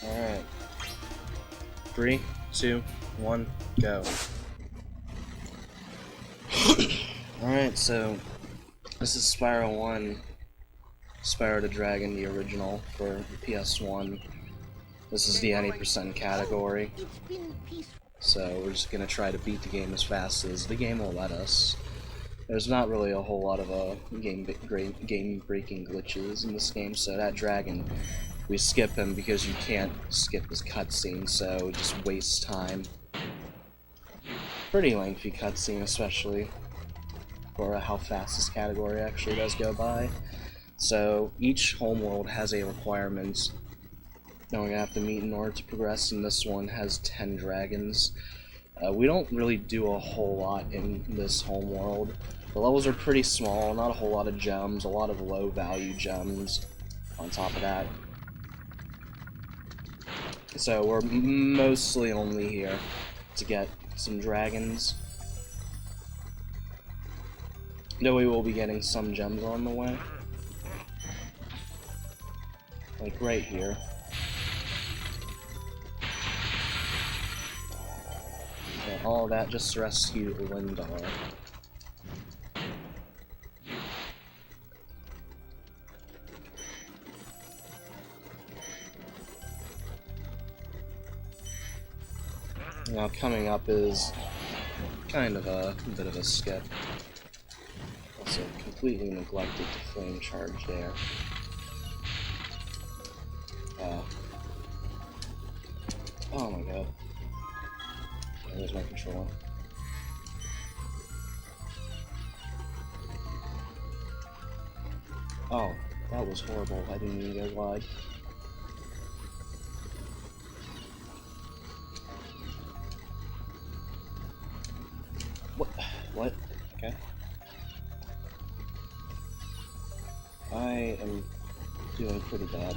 Alright. 3, 2, 1, go. Alright, so this is Spyro 1, Spyro the Dragon, the original for PS1. This is the any percent category, so we're just gonna try to beat the game as fast as the game will let us. There's not really a whole lot of game-breaking glitches in this game, so that dragon, we skip him because you can't skip this cutscene, so we just waste time. Pretty lengthy cutscene, especially for how fast this category actually does go by. So each homeworld has a requirement that we're gonna have to meet in order to progress, and this one has 10 dragons. We don't really do a whole lot in this homeworld. The levels are pretty small, not a whole lot of gems, a lot of low value gems on top of that. So we're mostly only here to get some dragons. Though we will be getting some gems on the way. Like right here. So all that just to rescue Lindar. Now coming up is kind of a bit of a skip. Also completely neglected the flame charge there. Oh my god. There's my controller. Oh, that was horrible. I didn't even go wide. What? Okay. I am doing pretty bad.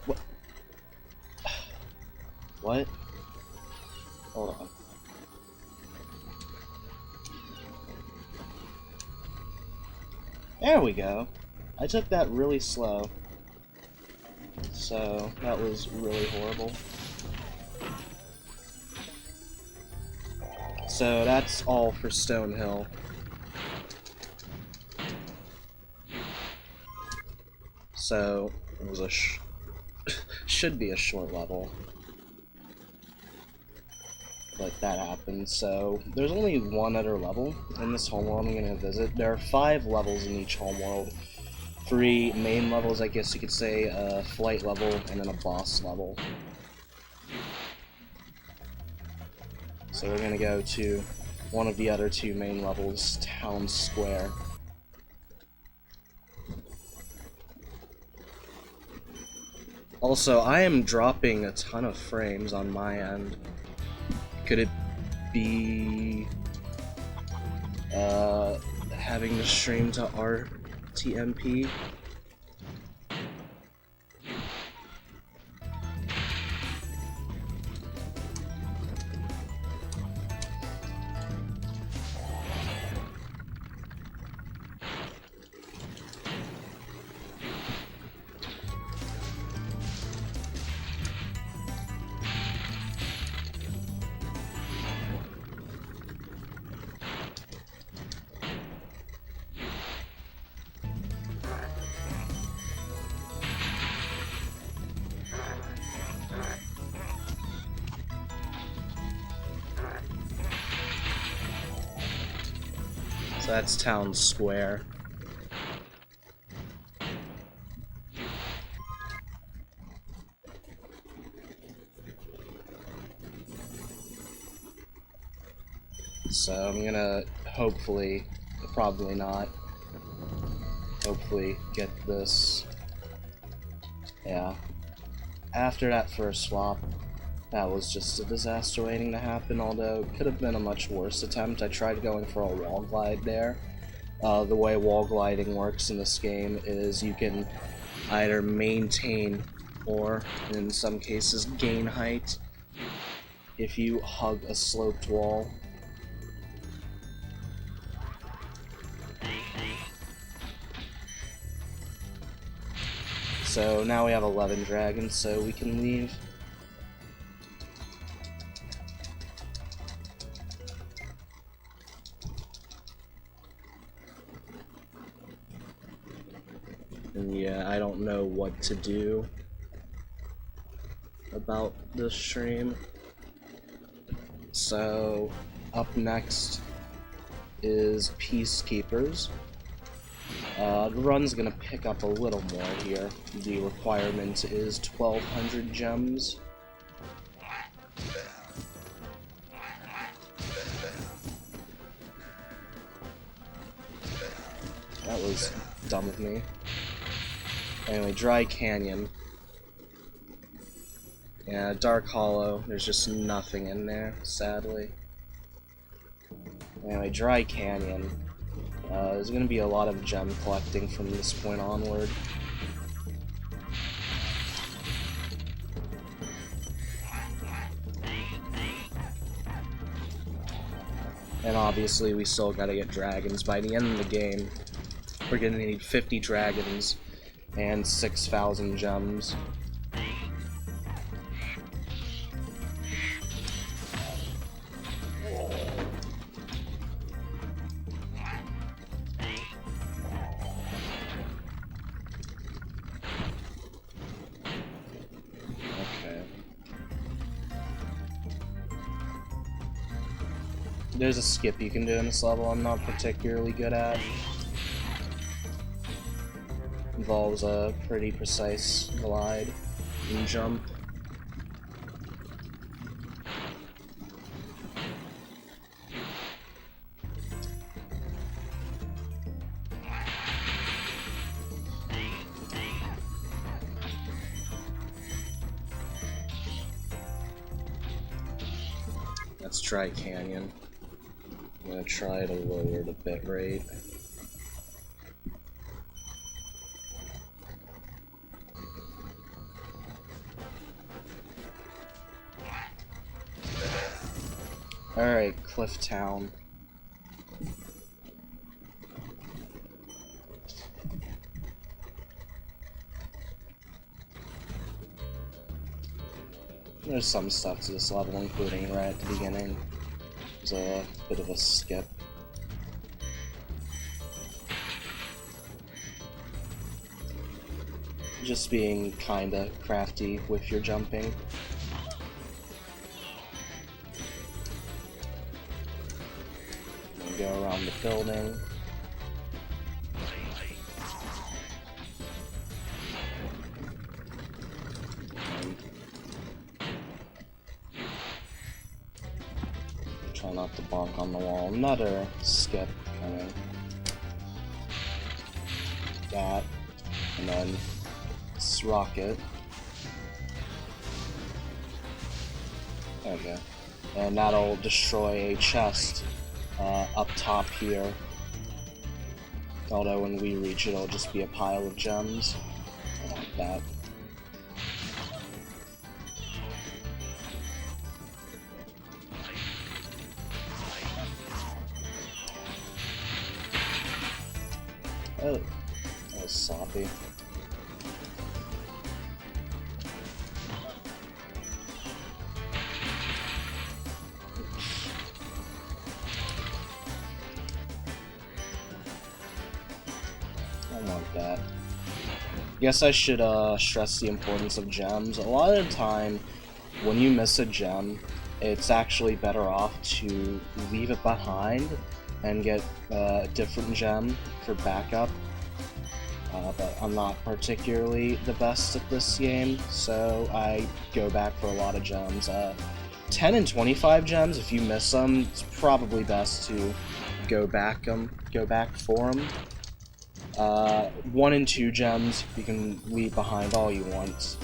What? What? Hold on. There we go. I took that really slow. So, that was really horrible. So that's all for Stonehill. So it was a should be a short level, but that happened. So there's only one other level in this homeworld I'm gonna visit. There are 5 levels in each homeworld. 3 main levels, I guess you could say, a flight level, and then a boss level. So we're gonna go to one of the other 2 main levels, Town Square. Also, I am dropping a ton of frames on my end. Could it be having the stream to RTMP? So that's Town Square. So I'm gonna hopefully, probably not, hopefully get this. Yeah. After that first swap, that was just a disaster waiting to happen, although it could have been a much worse attempt. I tried going for a wall glide there. The way wall gliding works in this game is you can either maintain or, in some cases, gain height if you hug a sloped wall. So now we have 11 dragons, so we can leave. And yeah, I don't know what to do about this stream. So, up next is Peacekeepers. The run's gonna pick up a little more here. The requirement is 1,200 gems. That was dumb of me. Anyway, Dry Canyon. Yeah, Dark Hollow, there's just nothing in there, sadly. Anyway, Dry Canyon. There's gonna be a lot of gem collecting from this point onward. And obviously we still gotta get dragons. By the end of the game, we're gonna need 50 dragons and 6,000 gems. There's a skip you can do in this level I'm not particularly good at. Involves a pretty precise glide and jump. Let's try Canyon. I'm gonna try to lower the bitrate. Alright, Cliff Town. There's some stuff to this level, including right at the beginning. There's a bit of a skip. Just being kinda crafty with your jumping. And go around the building. Try not to bonk on the wall. Another skip coming. That. And then this rocket. Okay. And that'll destroy a chest up top here. Although when we reach it, it'll just be a pile of gems. I want that. Oh, that was sloppy. I want that. Guess I should stress the importance of gems. A lot of the time, when you miss a gem, it's actually better off to leave it behind and get a different gem for backup. But I'm not particularly the best at this game, so I go back for a lot of gems. 10 and 25 gems, if you miss them, it's probably best to go back for them. 1 and 2 gems, you can leave behind all you want.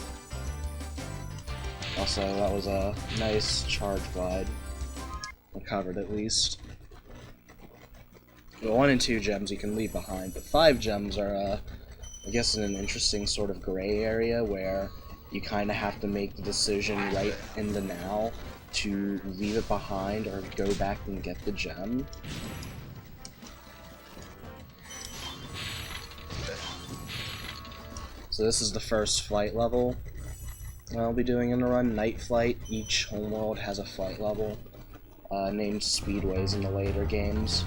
Also, that was a nice charge glide. Recovered at least. 1 and 2 gems you can leave behind, but 5 gems are, I guess, in an interesting sort of gray area where you kind of have to make the decision right in the now to leave it behind or go back and get the gem. So this is the first flight level I'll be doing in the run, Night Flight. Each homeworld has a flight level named Speedways in the later games.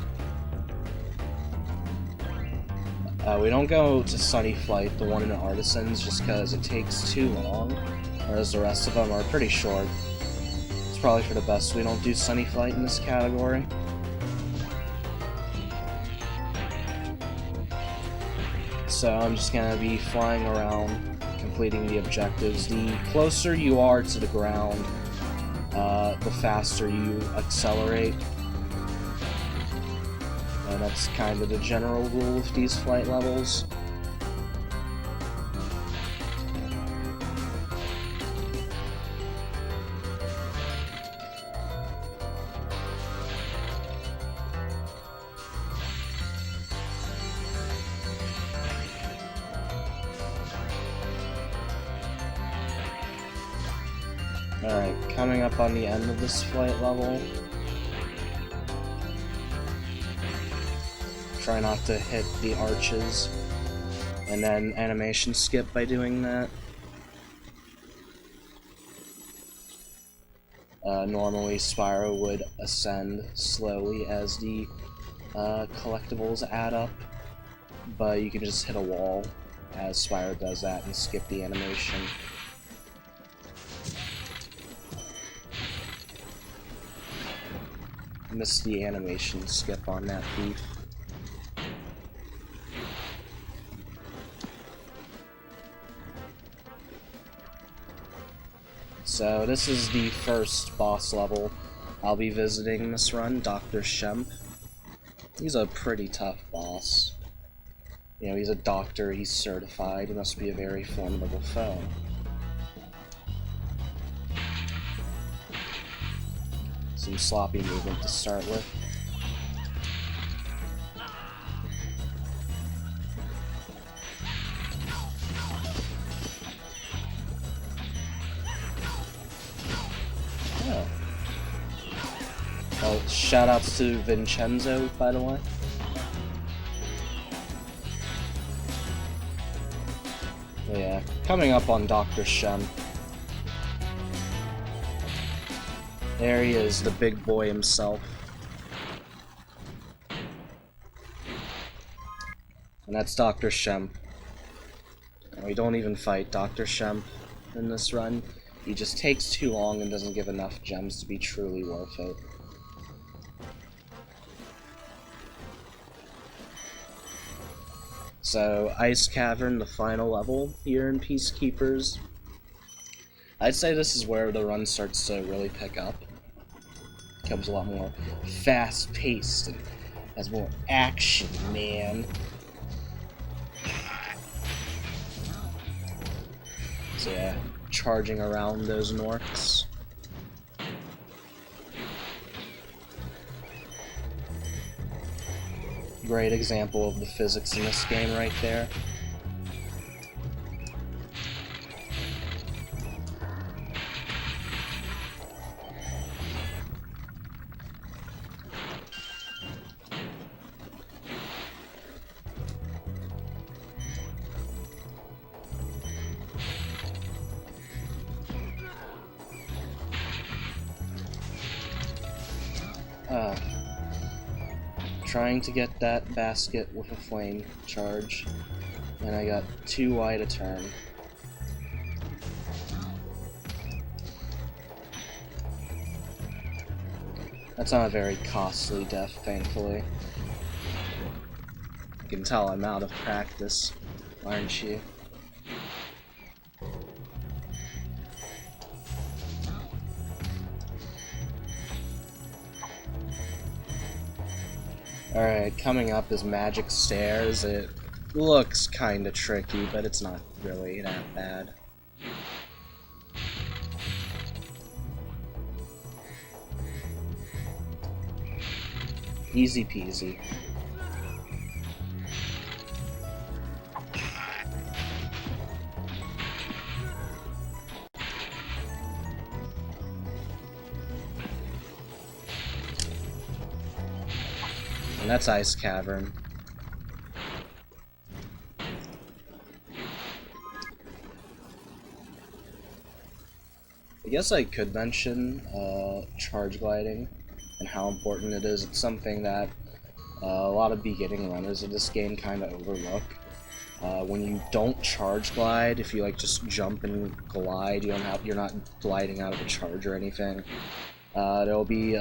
We don't go to Sunny Flight, the one in the Artisans, just because it takes too long, whereas the rest of them are pretty short. It's probably for the best we don't do Sunny Flight in this category. So I'm just gonna be flying around, completing the objectives. The closer you are to the ground, the faster you accelerate. And that's kind of the general rule with these flight levels. Alright, coming up on the end of this flight level. Try not to hit the arches, and then animation skip by doing that. Normally Spyro would ascend slowly as the collectibles add up, but you can just hit a wall as Spyro does that and skip the animation. Missed the animation skip on that thief. So this is the first boss level I'll be visiting this run, Dr. Shemp. He's a pretty tough boss. You know, he's a doctor, he's certified, he must be a very formidable foe. Some sloppy movement to start with. Oh. Well, shoutouts to Vincenzo, by the way. Yeah, coming up on Dr. Shemp. There he is, the big boy himself. And that's Dr. Shemp. We don't even fight Dr. Shemp in this run. He just takes too long and doesn't give enough gems to be truly worth it. So, Ice Cavern, the final level here in Peacekeepers. I'd say this is where the run starts to really pick up. Becomes a lot more fast-paced and has more action, man. So yeah, charging around those Norks. Great example of the physics in this game right there. Trying to get that basket with a flame charge, and I got too wide a turn. That's not a very costly death, thankfully. You can tell I'm out of practice, aren't you? Alright, coming up is Magic Stairs. It looks kinda tricky, but it's not really that bad. Easy peasy. And that's Ice Cavern. I guess I could mention charge gliding and how important it is. It's something that a lot of beginning runners of this game kind of overlook. When you don't charge glide, if you like just jump and glide, you're not gliding out of a charge or anything. There'll be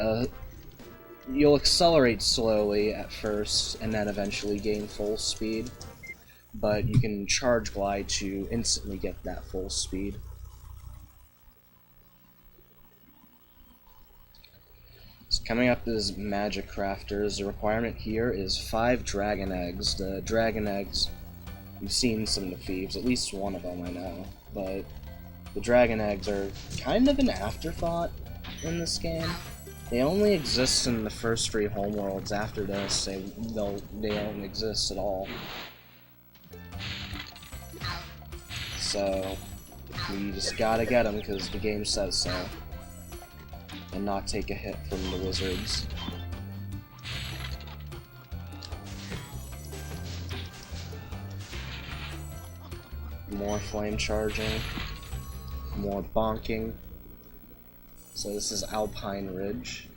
you'll accelerate slowly at first and then eventually gain full speed, but you can charge glide to instantly get that full speed. So coming up is magic crafters. The requirement here is 5 dragon eggs. The dragon eggs, you've seen some of the thieves, at least one of them I know, but the dragon eggs are kind of an afterthought in this game. They only exist in the first 3 homeworlds. After this, they don't exist at all. So you just gotta get them because the game says so, and not take a hit from the wizards. More flame charging, more bonking. So this is Alpine Ridge.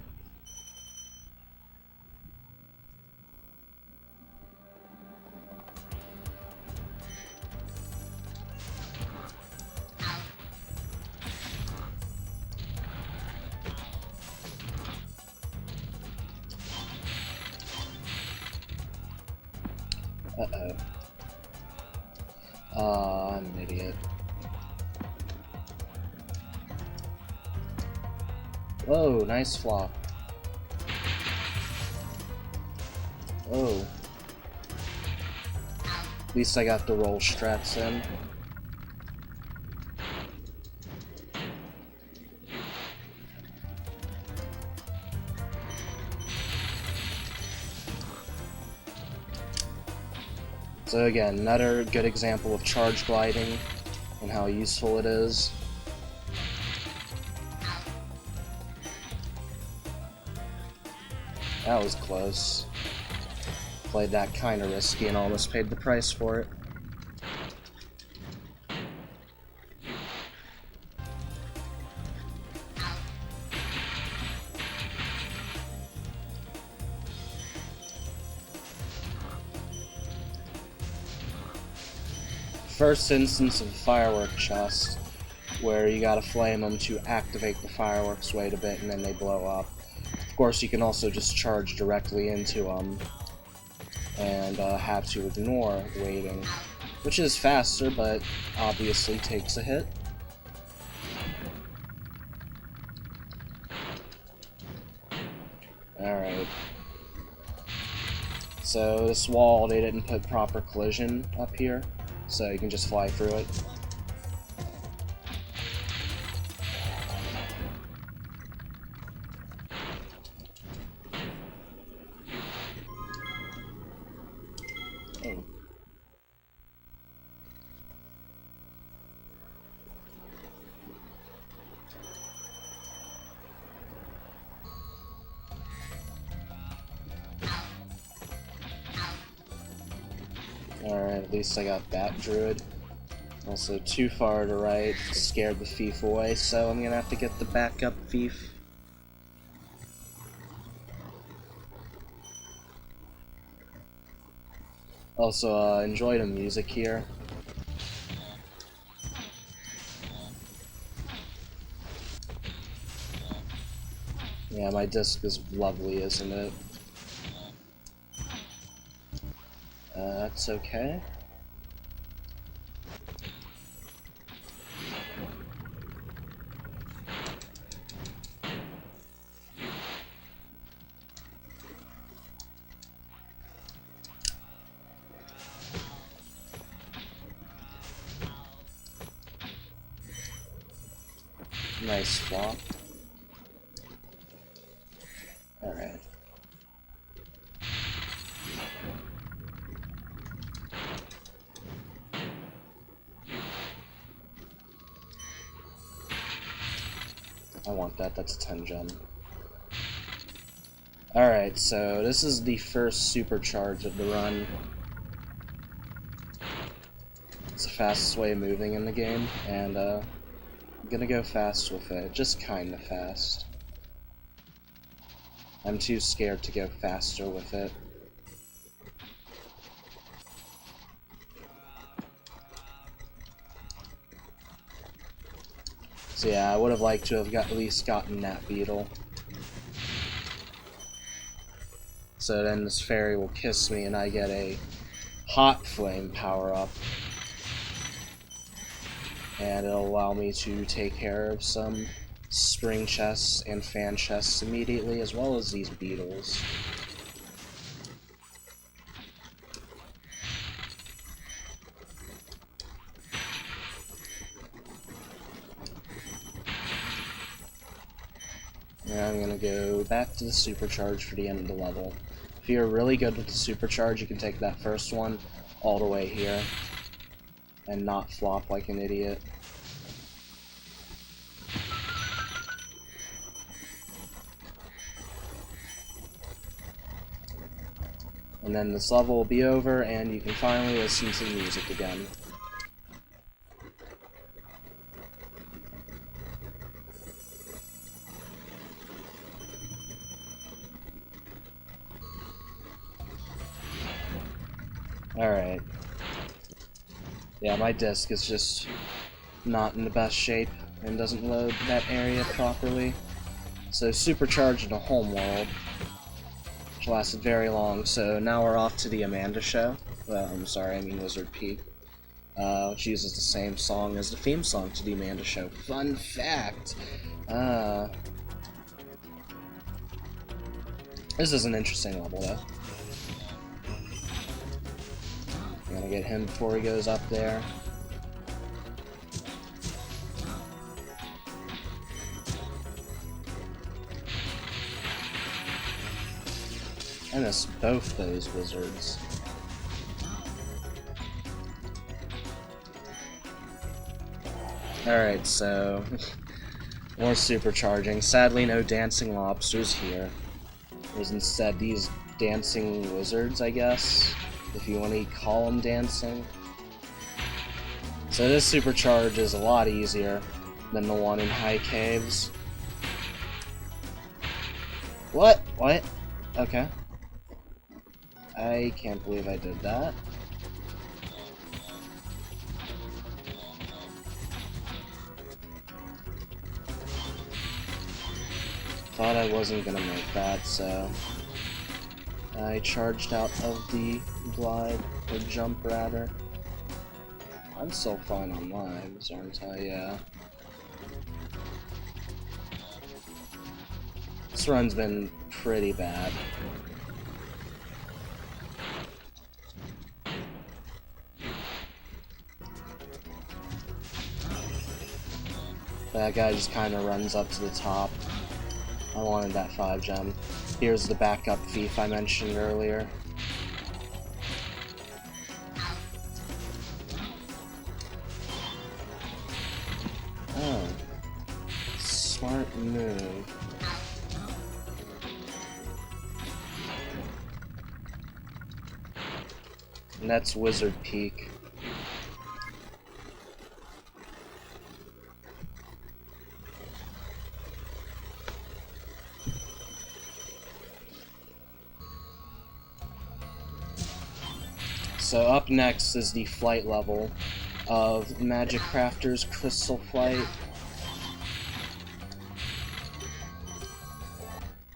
Uh-oh. I'm an idiot. Whoa, nice flop. Oh. At least I got the roll strats in. So again, another good example of charge gliding and how useful it is. That was close. Played that kinda risky and almost paid the price for it. First instance of firework chest, where you gotta flame them to activate the fireworks, wait a bit, and then they blow up. Of course, you can also just charge directly into them and have to ignore waiting, which is faster, but obviously takes a hit. Alright. So this wall, they didn't put proper collision up here, so you can just fly through it. Oh. Alright, at least I got that druid. Also, too far to right, scared the thief away, so I'm gonna have to get the backup thief. Also, enjoy the music here. Yeah, my disc is lovely, isn't it? That's okay. Nice flop. Alright. I want that, that's a 10 gem. Alright, so this is the first supercharge of the run. It's the fastest way of moving in the game, and I'm gonna go fast with it, just kinda fast. I'm too scared to go faster with it. So yeah, I would have liked to have at least gotten that beetle. So then this fairy will kiss me and I get a hot flame power-up. And it'll allow me to take care of some spring chests and fan chests immediately, as well as these beetles. And I'm gonna go back to the supercharge for the end of the level. If you're really good with the supercharge, you can take that first one all the way here and not flop like an idiot. And then this level will be over and you can finally listen to the music again. Alright. Yeah, my disc is just not in the best shape and doesn't load that area properly. So supercharged a home world, which lasted very long, so now we're off to the Amanda show. I'm sorry, I mean Wizard Peak. Which uses the same song as the theme song to the Amanda show. Fun fact! This is an interesting level, though. I'm gonna get him before he goes up there. I miss both those wizards. Alright, so more supercharging. Sadly, no dancing lobsters here. There's instead these dancing wizards, I guess, if you want to call them dancing. So this supercharge is a lot easier than the one in High Caves. What? What? Okay. I can't believe I did that. Thought I wasn't gonna make that, so I charged out of the glide, or jump rather. I'm still fine on lives, aren't I? Yeah. This run's been pretty bad. That guy just kind of runs up to the top. I wanted that 5 gem. Here's the backup thief I mentioned earlier. Oh. Smart move. And that's Wizard Peak. So up next is the flight level of Magic Crafter's Crystal Flight.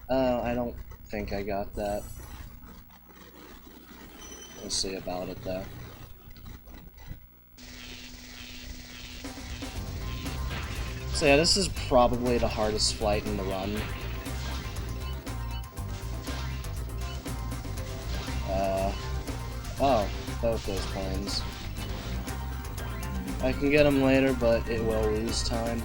I don't think I got that. We'll see about it though. So yeah, this is probably the hardest flight in the run. Oh, both those planes. I can get them later, but it will lose time.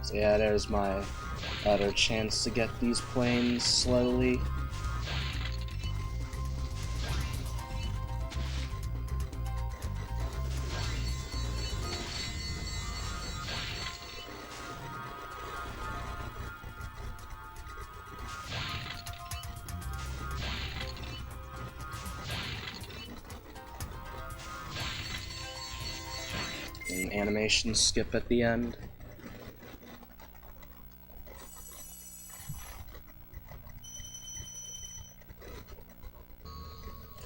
So yeah, there's my other chance to get these planes slowly. An animation skip at the end.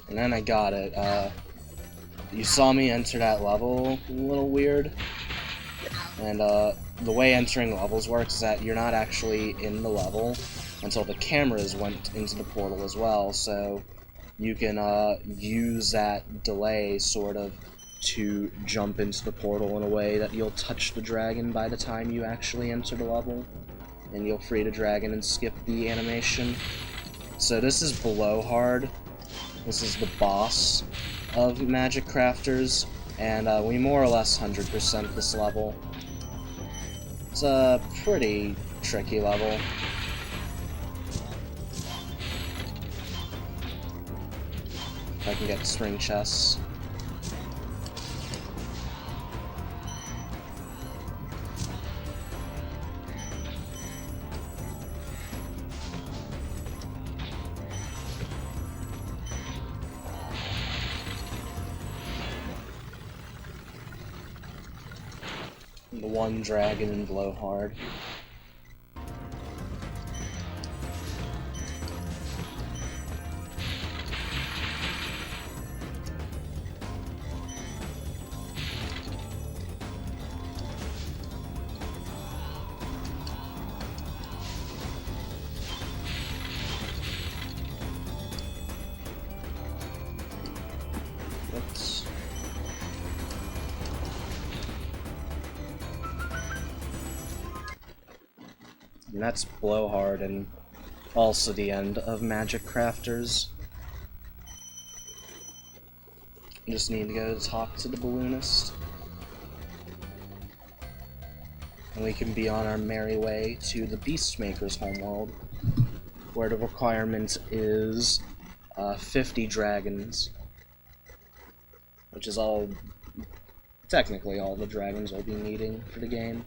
And then I got it. You saw me enter that level a little weird. And the way entering levels works is that you're not actually in the level until the cameras went into the portal as well, so you can use that delay, sort of, to jump into the portal in a way that you'll touch the dragon by the time you actually enter the level, and you'll free the dragon and skip the animation. So this is below hard. This is the boss of Magic Crafters, and we more or less 100% this level. It's a pretty tricky level. If I can get string chests. The one dragon in Blowhard. Oops. And that's Blowhard, and also the end of Magic Crafters. I just need to go talk to the balloonist. And we can be on our merry way to the Beastmaker's homeworld, where the requirement is 50 dragons. Which is all, technically all the dragons we'll be needing for the game.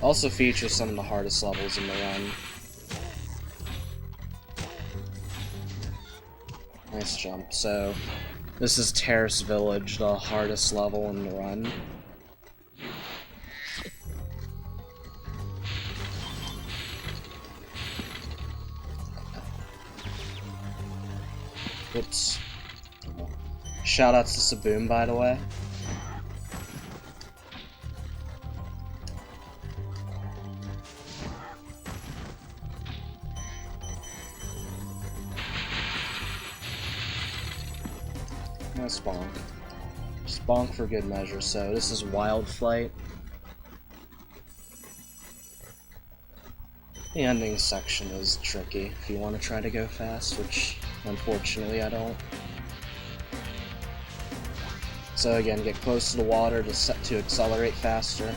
Also features some of the hardest levels in the run. Nice jump. So, this is Terrace Village, the hardest level in the run. Oops. Shoutouts to Saboom, by the way. Nice bonk. Just bonk for good measure. So this is Wild Flight. The ending section is tricky if you want to try to go fast, which unfortunately I don't. So again, get close to the water to accelerate faster.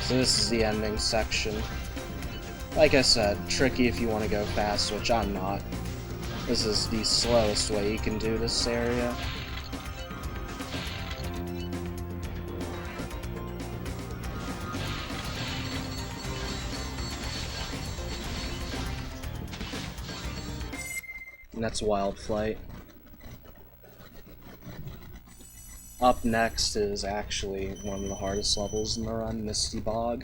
So this is the ending section. Like I said, tricky if you want to go fast, which I'm not. This is the slowest way you can do this area. And that's Wild Flight. Up next is actually one of the hardest levels in the run, Misty Bog.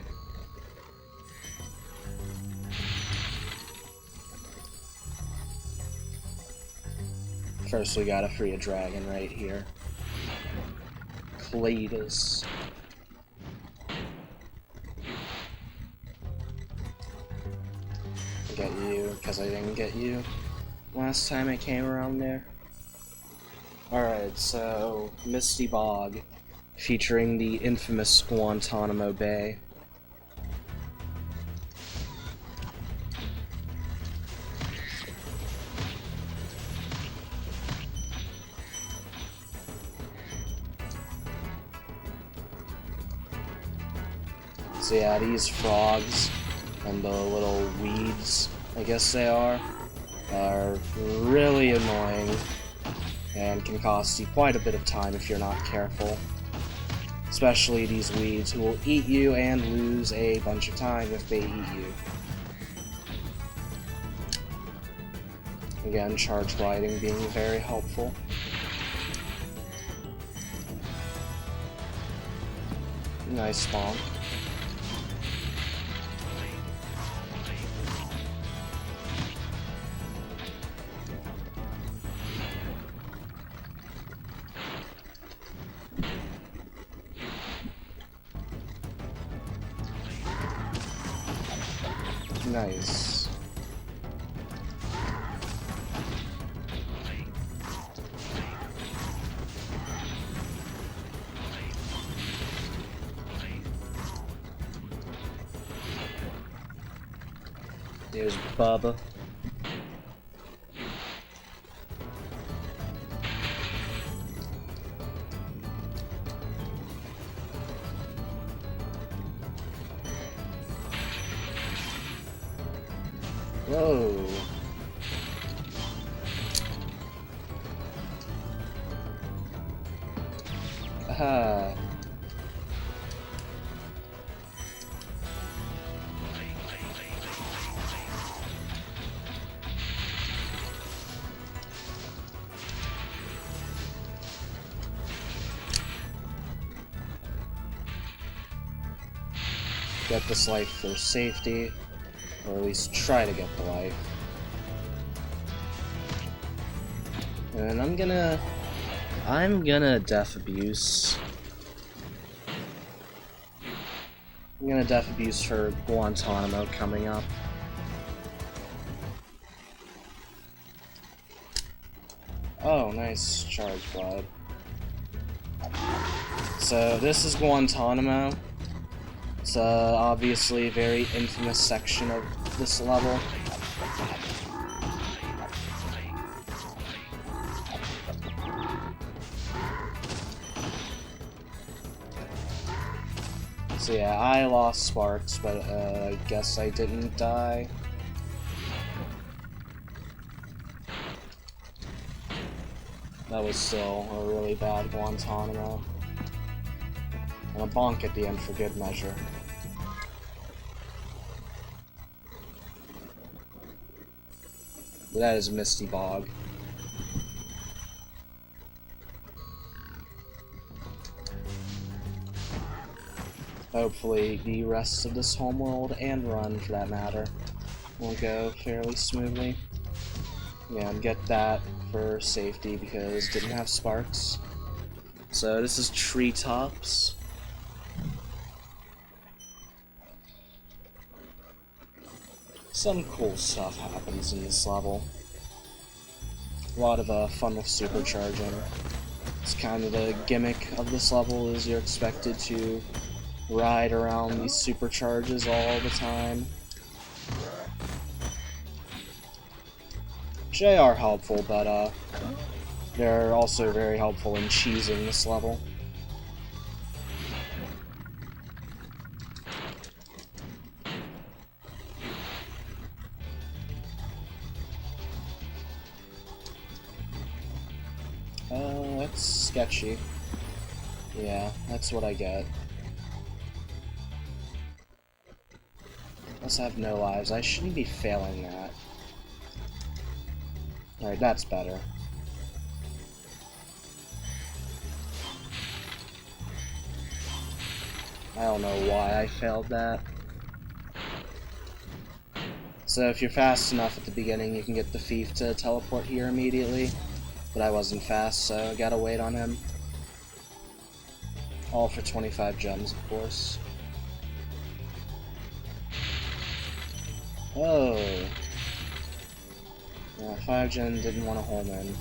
First we gotta free a dragon right here. Cletus. Get you, because I didn't get you last time I came around there. Alright, so Misty Bog, featuring the infamous Guantanamo Bay. So yeah, these frogs and the little weeds, I guess they are really annoying and can cost you quite a bit of time if you're not careful. Especially these weeds who will eat you and lose a bunch of time if they eat you. Again, charge gliding being very helpful. Nice bonk. Nice. There's Bubba. Whoa. Aha. Get this life for safety, or at least try to get the life. And I'm gonna Death Abuse. I'm gonna Death Abuse for Guantanamo coming up. Oh, nice charge glide. So this is Guantanamo. It's obviously a very infamous section of this level. So yeah, I lost sparks, but I guess I didn't die. That was still a really bad Guantanamo. And a bonk at the end for good measure. But that is Misty Bog. Hopefully the rest of this homeworld, and run for that matter, will go fairly smoothly. Yeah, and get that for safety because didn't have sparks. So this is Treetops. Some cool stuff happens in this level. A lot of fun with supercharging. It's kind of the gimmick of this level, is you're expected to ride around these supercharges all the time. Which they are helpful, but they're also very helpful in cheesing this level. That's sketchy. Yeah, that's what I get. Plus I have no lives. I shouldn't be failing that. Alright, that's better. I don't know why I failed that. So if you're fast enough at the beginning, you can get the thief to teleport here immediately. But I wasn't fast, so I gotta wait on him. All for 25 gems, of course. Oh. Yeah, 5 gen didn't want to home in.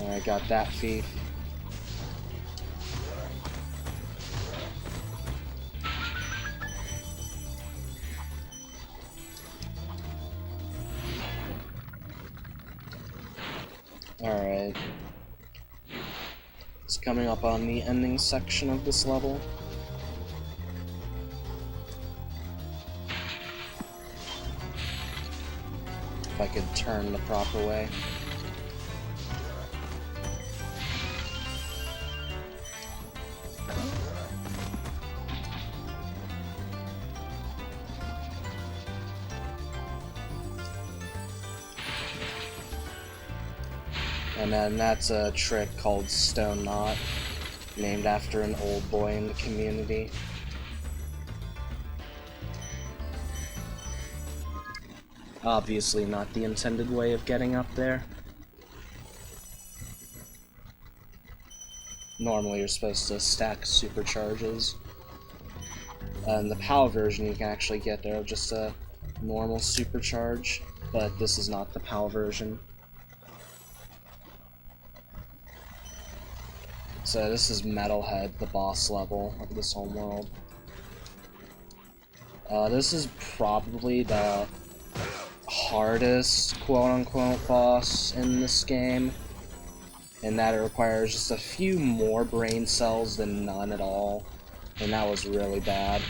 Alright, got that thief. Alright. Coming up on the ending section of this level. If I could turn the proper way. And then that's a trick called Stone Knot, named after an old boy in the community. Obviously not the intended way of getting up there. Normally you're supposed to stack supercharges. In the PAL version you can actually get there with just a normal supercharge, but this is not the PAL version. So this is Metalhead, the boss level of this homeworld. This is probably the hardest quote-unquote boss in this game, in that it requires just a few more brain cells than none at all, and that was really bad.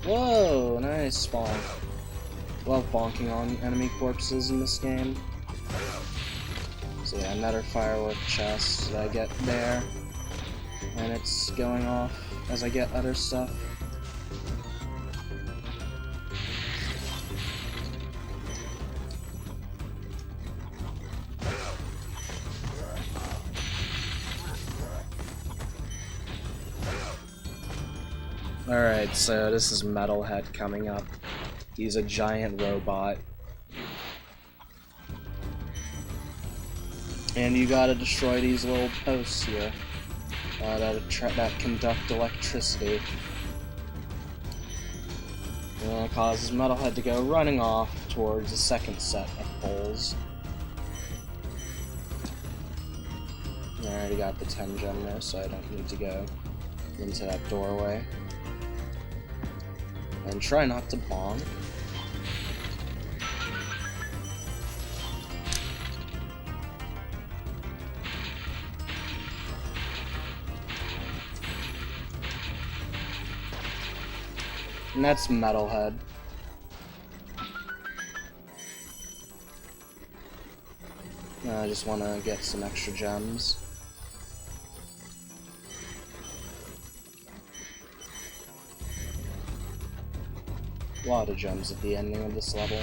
Whoa, nice bonk. Love bonking on enemy corpses in this game. So yeah, another firework chest that I get there, and it's going off as I get other stuff. Alright, so this is Metalhead coming up. He's a giant robot. And you gotta destroy these little posts here that conduct electricity. And it causes Metalhead to go running off towards the second set of poles. I already got the 10 gem there, so I don't need to go into that doorway. And try not to bonk. And that's Metalhead. I just want to get some extra gems. A lot of gems at the ending of this level.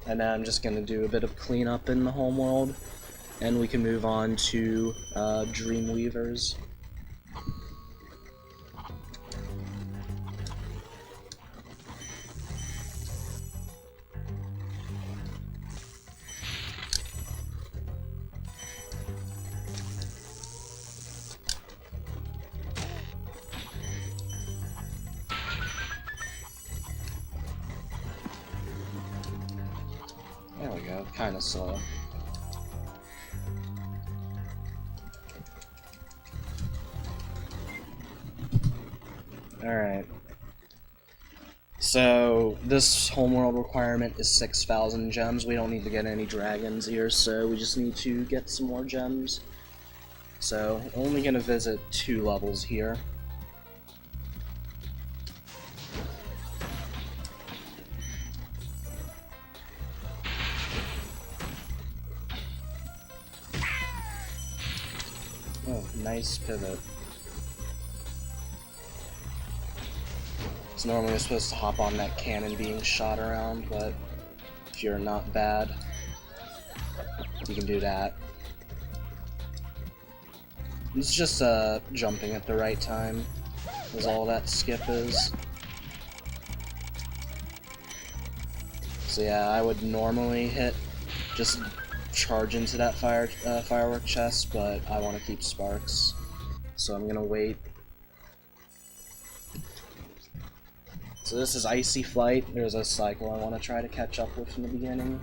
And now I'm just going to do a bit of cleanup in the homeworld, and we can move on to Dreamweavers. There we go, kinda slow. Alright. So, this homeworld requirement is 6,000 gems. We don't need to get any dragons here, so we just need to get some more gems. So, only gonna visit 2 levels here. Oh, nice pivot. So normally you're supposed to hop on that cannon being shot around, but if you're not bad, you can do that. It's just jumping at the right time is all that skip is. So yeah, I would normally just charge into that firework chest, but I want to keep sparks, so I'm gonna wait. So this is Icy Flight. There's a cycle I want to try to catch up with in the beginning.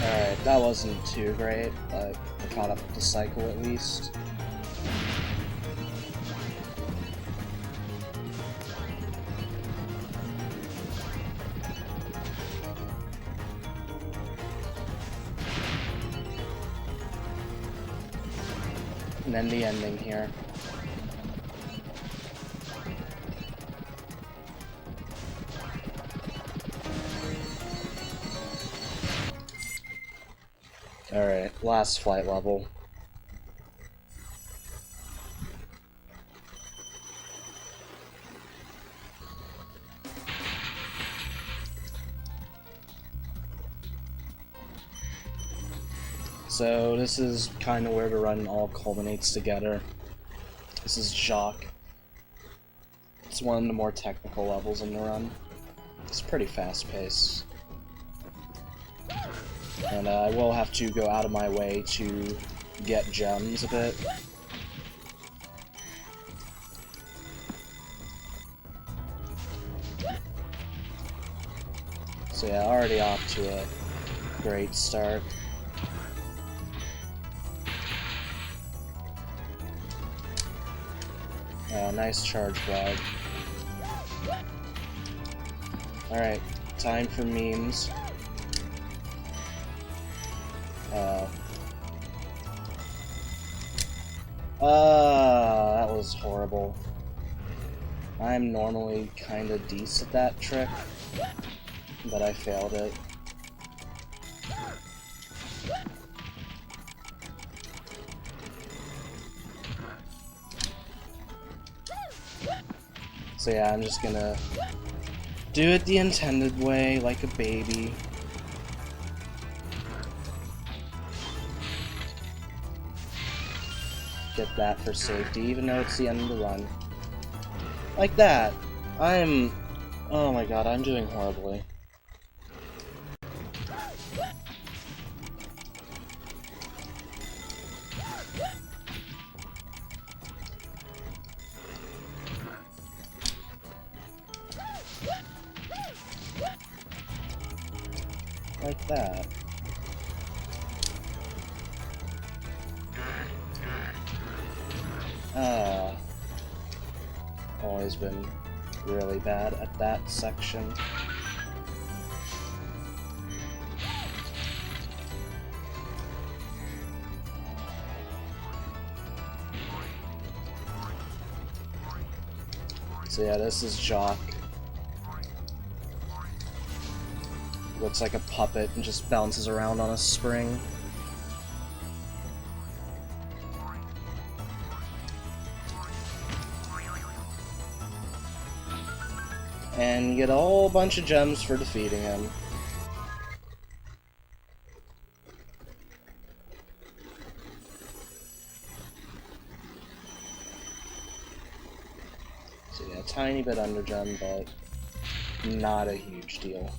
Alright, that wasn't too great, but I caught up with the cycle at least. And then the ending here. Alright, last flight level. So this is kind of where the run all culminates together. This is Jacques. It's one of the more technical levels in the run. It's pretty fast-paced. And I will have to go out of my way to get gems a bit. So yeah, already off to a great start. Nice charge flag. Alright, time for memes. That was horrible. I'm normally kinda decent at that trick, but I failed it. So yeah, I'm just gonna do it the intended way, like a baby. Get that for safety, even though it's the end of the run. Like that! Oh my god, I'm doing horribly. Like that. Always been really bad at that section. So yeah, this is Jacques. Looks like a puppet and just bounces around on a spring. And you get a whole bunch of gems for defeating him. So yeah, a tiny bit under gem, but not a huge deal.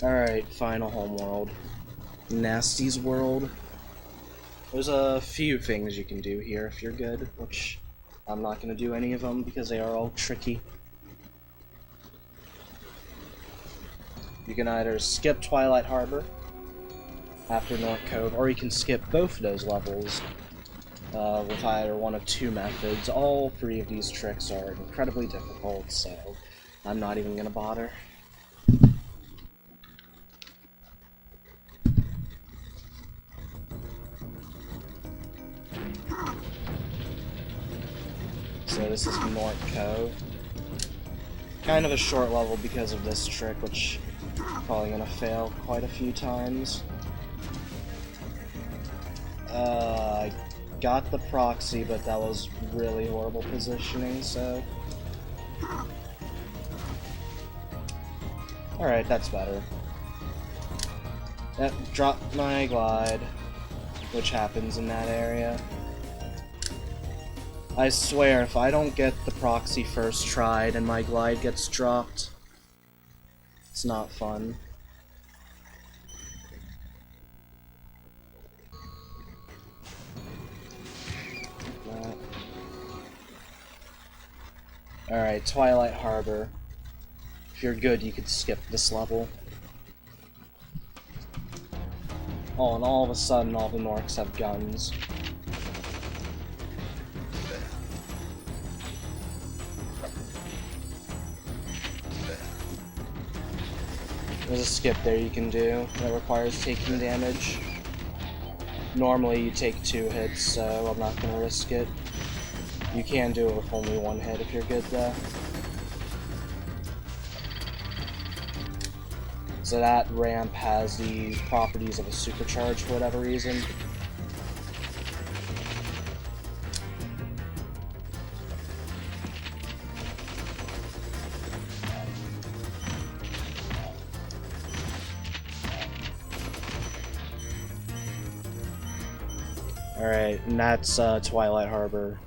Alright, final homeworld. Nasty's world. There's a few things you can do here if you're good, which I'm not going to do any of them because they are all tricky. You can either skip Twilight Harbor after North Cove, or you can skip both of those levels with either one of two methods. All three of these tricks are incredibly difficult, so I'm not even going to bother. So this is North Cove. Kind of a short level because of this trick, which I'm probably gonna fail quite a few times. I got the proxy, but that was really horrible positioning, so... Alright, that's better. Yep, drop my glide, which happens in that area. I swear, if I don't get the proxy first tried and my glide gets dropped, it's not fun. Alright, Twilight Harbor. If you're good, you could skip this level. Oh, and all of a sudden, all the Norks have guns. There's a skip there you can do that requires taking damage. Normally you take 2 hits, so I'm not gonna risk it. You can do it with only 1 hit if you're good though. So that ramp has the properties of a supercharge for whatever reason. Alright, and that's Twilight Harbor.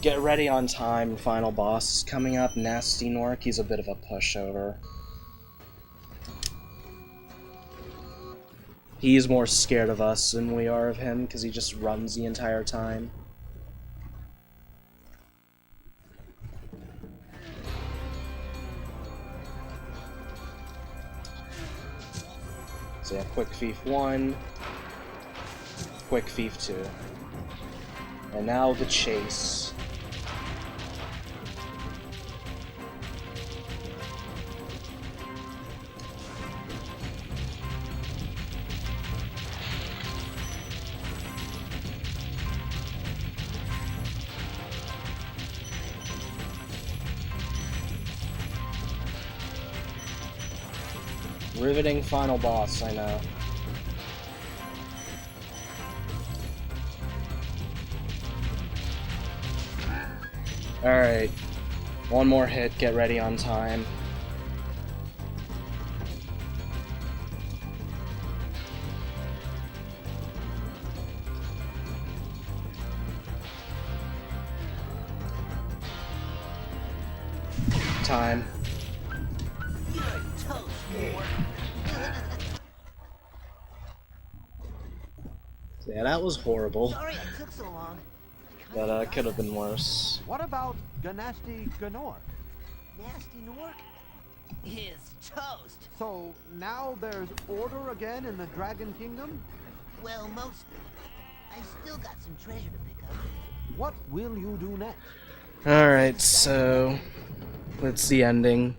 Get ready on time, final boss is coming up, Nasty Nork, he's a bit of a pushover. He's more scared of us than we are of him, because he just runs the entire time. So yeah, Quick Thief 1, Quick Thief 2. And now the chase. Riveting final boss, I know. Alright. 1 more hit, get ready on time. Time. Yeah, that was horrible. Sorry it took so long. But could have been worse. What about Ganasty Ganork? Nasty Nork is toast. So now there's order again in the Dragon Kingdom? Well, mostly. I still got some treasure to pick up. What will you do next? Alright, so that's the ending.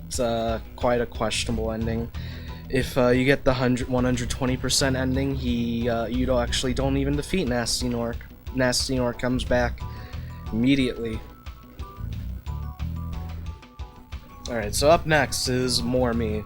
It's quite a questionable ending. If you get the 120% ending, you actually don't even defeat Nasty Nork. Nasty Nork comes back immediately. Alright, so up next is more me.